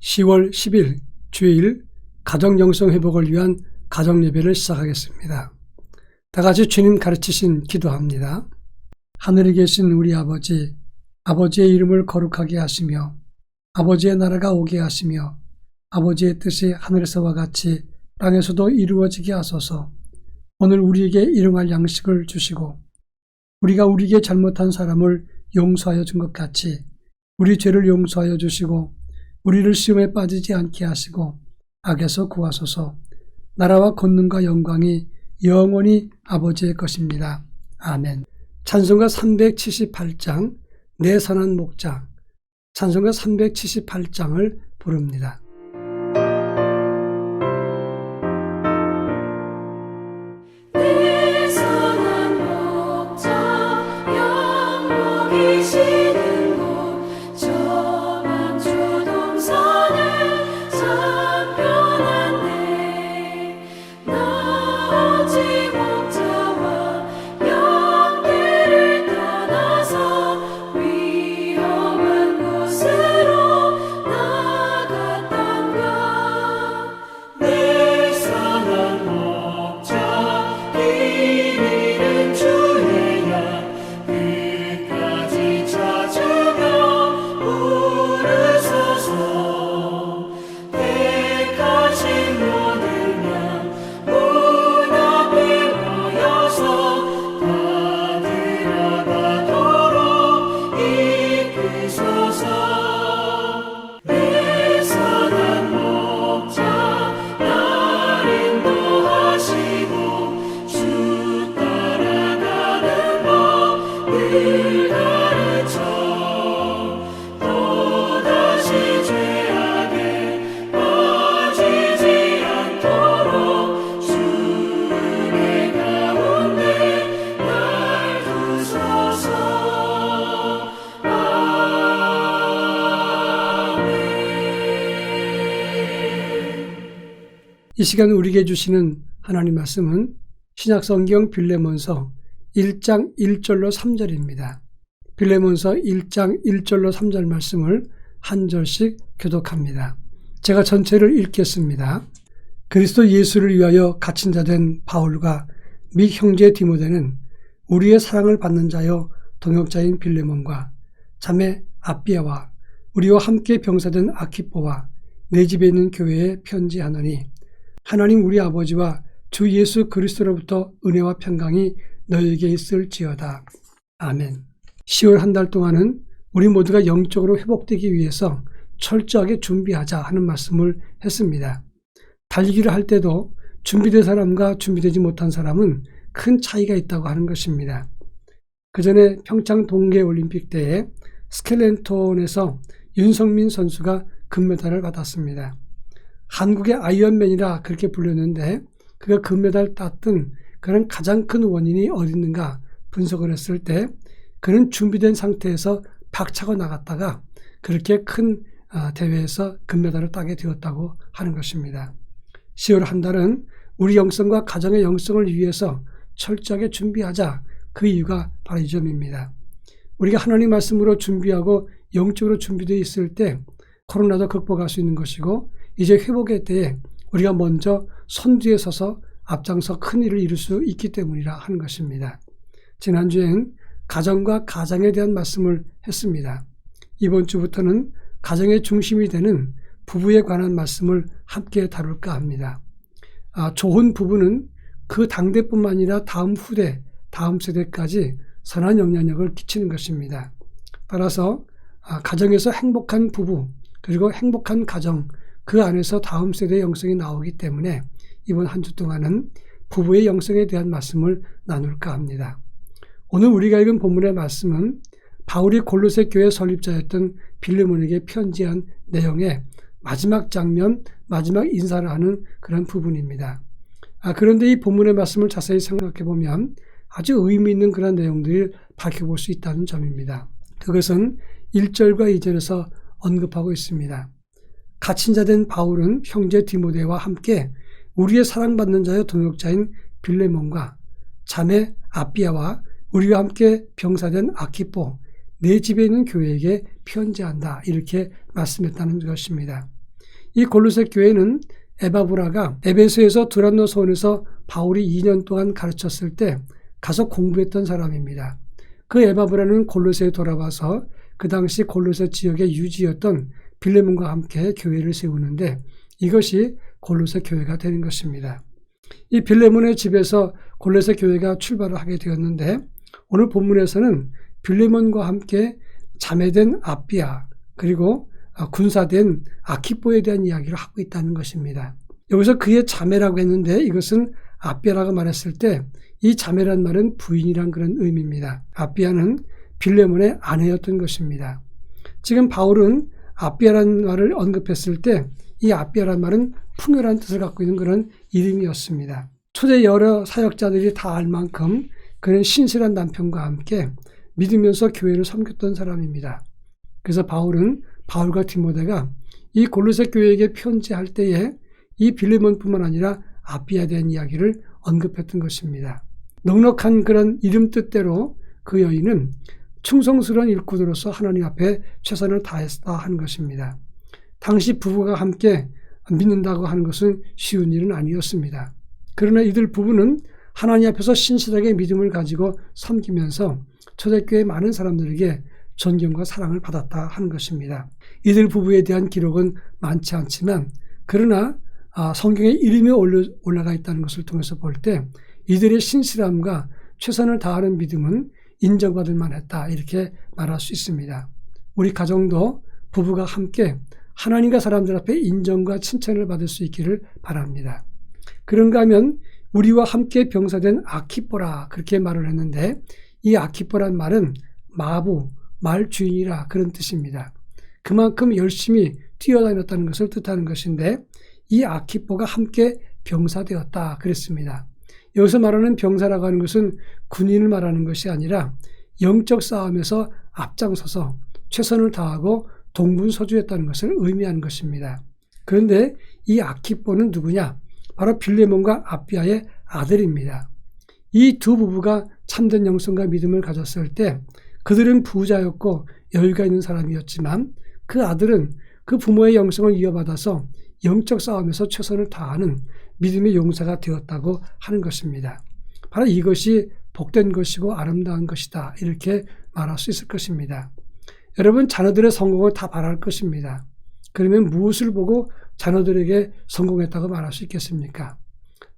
10월 10일 주일 가정영성 회복을 위한 가정예배를 시작하겠습니다. 다같이 주님 가르치신 기도합니다. 하늘에 계신 우리 아버지, 아버지의 이름을 거룩하게 하시며 아버지의 나라가 오게 하시며 아버지의 뜻이 하늘에서와 같이 땅에서도 이루어지게 하소서. 오늘 우리에게 일용할 양식을 주시고 우리가 우리에게 잘못한 사람을 용서하여 준 것 같이 우리 죄를 용서하여 주시고 우리를 시험에 빠지지 않게 하시고 악에서 구하소서. 나라와 권능과 영광이 영원히 아버지의 것입니다. 아멘. 찬송가 378장 내 선한 목자, 찬송가 378장을 부릅니다. 내 선한 목자 영목이 쉬는 곳 저 망초 동산에 참 편한데 나 오직 목자와 양떼를 떠나서 위험한 곳으로 나갔단가. 내 선한 목자 길 잃은 주의 양 끝까지 찾으며 부르소서. 택하신 모든 양 문 앞에 모여서 다 들어가도록 이끄소서. 내 선한 목자 날 인도하시고 주 따라가는 법 늘 가르쳐 또다시 죄악에 빠지지 않도록 주의 가운데 날 두소서. 이 시간 우리에게 주시는 하나님 말씀은 신약성경 빌레몬서 1장 1절로 3절입니다. 빌레몬서 1장 1절로 3절 말씀을 한 절씩 교독합니다. 제가 전체를 읽겠습니다. 그리스도 예수를 위하여 갇힌 자 된 바울과 및 형제 디모데는 우리의 사랑을 받는 자여 동역자인 빌레몬과 자매 아비아와 우리와 함께 병사된 아키뽀와 내 집에 있는 교회에 편지하노니 하나님 우리 아버지와 주 예수 그리스도로부터 은혜와 평강이 너희에게 있을지어다. 아멘. 10월 한 달 동안은 우리 모두가 영적으로 회복되기 위해서 철저하게 준비하자 하는 말씀을 했습니다. 달리기를 할 때도 준비된 사람과 준비되지 못한 사람은 큰 차이가 있다고 하는 것입니다. 그 전에 평창 동계올림픽 때에 스켈레톤에서 윤성민 선수가 금메달을 받았습니다. 한국의 아이언맨이라 그렇게 불렸는데 그가 금메달 땄던 그런 가장 큰 원인이 어디 있는가 분석을 했을 때 그는 준비된 상태에서 박차고 나갔다가 그렇게 큰 대회에서 금메달을 따게 되었다고 하는 것입니다. 10월 한 달은 우리 영성과 가정의 영성을 위해서 철저하게 준비하자. 그 이유가 바로 이 점입니다. 우리가 하나님 말씀으로 준비하고 영적으로 준비되어 있을 때 코로나도 극복할 수 있는 것이고 이제 회복의 때에 우리가 먼저 선두에 서서 앞장서 큰 일을 이룰 수 있기 때문이라 하는 것입니다. 지난주엔 가정과 가장에 대한 말씀을 했습니다. 이번 주부터는 가정의 중심이 되는 부부에 관한 말씀을 함께 다룰까 합니다. 좋은 부부는 그 당대뿐만 아니라 다음 후대, 다음 세대까지 선한 영향력을 끼치는 것입니다. 따라서 가정에서 행복한 부부 그리고 행복한 가정 그 안에서 다음 세대의 영성이 나오기 때문에 이번 한 주 동안은 부부의 영성에 대한 말씀을 나눌까 합니다. 오늘 우리가 읽은 본문의 말씀은 바울이 골로새 교회 설립자였던 빌레몬에게 편지한 내용의 마지막 장면, 마지막 인사를 하는 그런 부분입니다. 그런데 이 본문의 말씀을 자세히 생각해 보면 아주 의미 있는 그런 내용들을 밝혀볼 수 있다는 점입니다. 그것은 1절과 2절에서 언급하고 있습니다. 갇힌 자 된 바울은 형제 디모데와 함께 우리의 사랑받는 자여 동역자인 빌레몬과 자매 아비아와 우리와 함께 병사된 아키뽀 내 집에 있는 교회에게 편지한다 이렇게 말씀했다는 것입니다. 이 골로새 교회는 에바브라가 에베소에서 두란노 소원에서 바울이 2년 동안 가르쳤을 때 가서 공부했던 사람입니다. 그 에바브라는 골로새에 돌아와서 그 당시 골로새 지역의 유지였던 빌레몬과 함께 교회를 세우는데 이것이 골로새 교회가 되는 것입니다. 이 빌레몬의 집에서 골로새 교회가 출발을 하게 되었는데 오늘 본문에서는 빌레몬과 함께 자매된 아비아 그리고 군사된 아키뽀에 대한 이야기를 하고 있다는 것입니다. 여기서 그의 자매라고 했는데 이것은 아비아라고 말했을 때 이 자매란 말은 부인이란 그런 의미입니다. 아비아는 빌레몬의 아내였던 것입니다. 지금 바울은 아비아라는 말을 언급했을 때 이 아비아라는 말은 풍요란 뜻을 갖고 있는 그런 이름이었습니다. 초대 여러 사역자들이 다 알 만큼 그는 신실한 남편과 함께 믿으면서 교회를 섬겼던 사람입니다. 그래서 바울은 바울과 디모데가 이 골로새 교회에게 편지할 때에 이 빌레몬뿐만 아니라 아비아에 대한 이야기를 언급했던 것입니다. 넉넉한 그런 이름 뜻대로 그 여인은 충성스러운 일꾼으로서 하나님 앞에 최선을 다했다 하는 것입니다. 당시 부부가 함께 믿는다고 하는 것은 쉬운 일은 아니었습니다. 그러나 이들 부부는 하나님 앞에서 신실하게 믿음을 가지고 섬기면서 초대교회 많은 사람들에게 존경과 사랑을 받았다 하는 것입니다. 이들 부부에 대한 기록은 많지 않지만 그러나 성경에 이름이 올라가 있다는 것을 통해서 볼 때 이들의 신실함과 최선을 다하는 믿음은 인정받을 만했다 이렇게 말할 수 있습니다. 우리 가정도 부부가 함께 하나님과 사람들 앞에 인정과 칭찬을 받을 수 있기를 바랍니다. 그런가 하면 우리와 함께 병사된 아키뽀라 그렇게 말을 했는데 이 아키뽀란 말은 마부, 말 주인이라 그런 뜻입니다. 그만큼 열심히 뛰어다녔다는 것을 뜻하는 것인데 이 아키뽀가 함께 병사되었다 그랬습니다. 여기서 말하는 병사라고 하는 것은 군인을 말하는 것이 아니라 영적 싸움에서 앞장서서 최선을 다하고 동분서주했다는 것을 의미하는 것입니다. 그런데 이 아키뽀는 누구냐? 바로 빌레몬과 아비아의 아들입니다. 이 두 부부가 참된 영성과 믿음을 가졌을 때 그들은 부자였고 여유가 있는 사람이었지만 그 아들은 그 부모의 영성을 이어받아서 영적 싸움에서 최선을 다하는 믿음의 용사가 되었다고 하는 것입니다. 바로 이것이 복된 것이고 아름다운 것이다 이렇게 말할 수 있을 것입니다. 여러분 자녀들의 성공을 다 바랄 것입니다. 그러면 무엇을 보고 자녀들에게 성공했다고 말할 수 있겠습니까?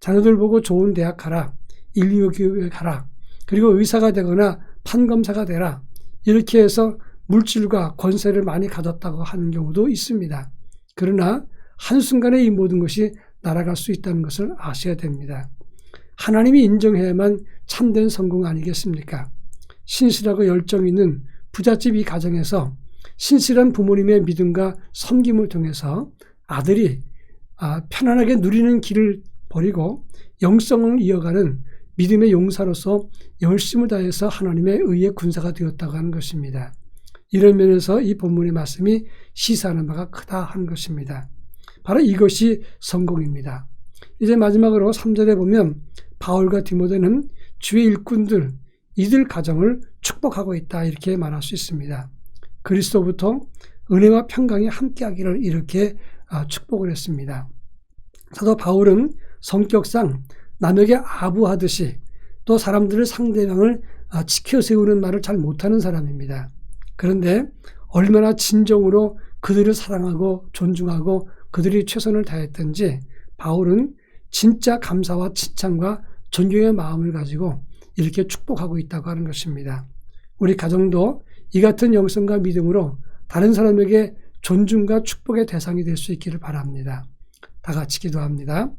자녀들 보고 좋은 대학 가라, 인류교육에 가라, 그리고 의사가 되거나 판검사가 되라 이렇게 해서 물질과 권세를 많이 가졌다고 하는 경우도 있습니다. 그러나 한순간에 이 모든 것이 날아갈 수 있다는 것을 아셔야 됩니다. 하나님이 인정해야만 참된 성공 아니겠습니까? 신실하고 열정 있는 부잣집 이 가정에서 신실한 부모님의 믿음과 섬김을 통해서 아들이 편안하게 누리는 길을 버리고 영성을 이어가는 믿음의 용사로서 열심을 다해서 하나님의 의의 군사가 되었다고 하는 것입니다. 이런 면에서 이 본문의 말씀이 시사하는 바가 크다 하는 것입니다. 바로 이것이 성공입니다. 이제 마지막으로 3절에 보면 바울과 디모데는 주의 일꾼들, 이들 가정을 축복하고 있다 이렇게 말할 수 있습니다. 그리스도부터 은혜와 평강이 함께하기를 이렇게 축복을 했습니다. 사도 바울은 성격상 남에게 아부하듯이 또 사람들을 상대방을 지켜 세우는 말을 잘 못하는 사람입니다. 그런데 얼마나 진정으로 그들을 사랑하고 존중하고 그들이 최선을 다했던지 바울은 진짜 감사와 칭찬과 존경의 마음을 가지고 이렇게 축복하고 있다고 하는 것입니다. 우리 가정도 이 같은 영성과 믿음으로 다른 사람에게 존중과 축복의 대상이 될 수 있기를 바랍니다. 다 같이 기도합니다.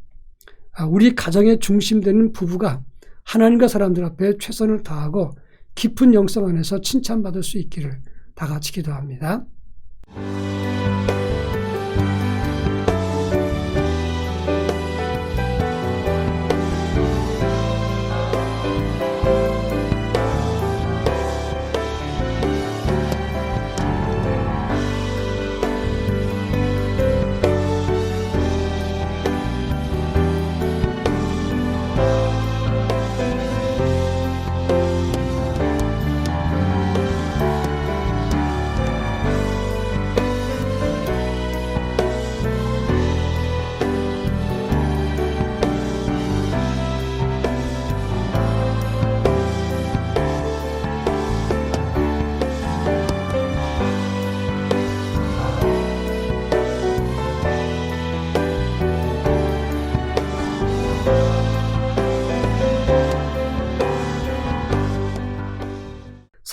우리 가정의 중심 되는 부부가 하나님과 사람들 앞에 최선을 다하고 깊은 영성 안에서 칭찬받을 수 있기를 다 같이 기도합니다.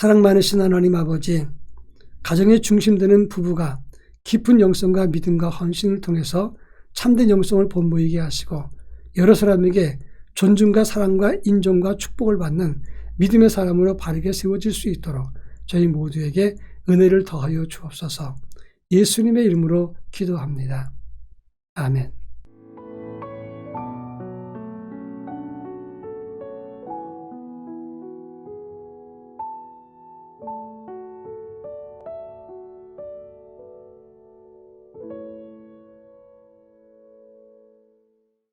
사랑 많으신 하나님 아버지, 가정의 중심되는 부부가 깊은 영성과 믿음과 헌신을 통해서 참된 영성을 본보이게 하시고 여러 사람에게 존중과 사랑과 인정과 축복을 받는 믿음의 사람으로 바르게 세워질 수 있도록 저희 모두에게 은혜를 더하여 주옵소서. 예수님의 이름으로 기도합니다. 아멘.